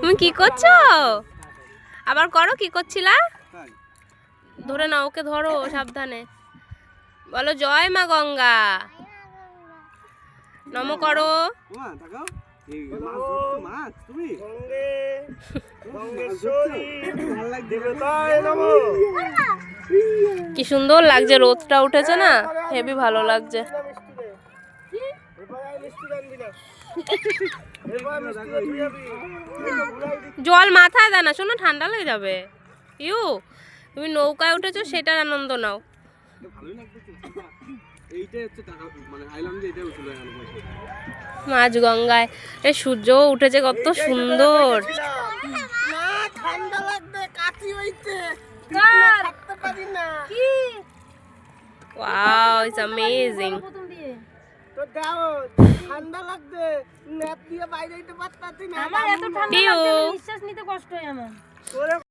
তুমি কি করছো? আবার করো, কি করছিলা? ধরে নাও, ওকে ধরো সাবধানে। বলো জয় মা গঙ্গা, নমো করো। কি সুন্দর লাগছে, রোদটা উঠেছে না, হেবি ভালো লাগছে। জল মাথায় দেয় না, শোনো ঠান্ডা লেগে যাবে। ইউ, তুমি নৌকায় উঠেছো, সেটার আনন্দ নাও। মাঝ গঙ্গায় এই সূর্য উঠেছে, কত সুন্দর। Wow, it's amazing. ঠান্ডা লাগছে, ন্যাপ দিয়ে বাইরে যেতে পারতাছি না। আমার এত ঠান্ডা লাগছে, নিঃশ্বাস নিতে কষ্ট হয় আমার।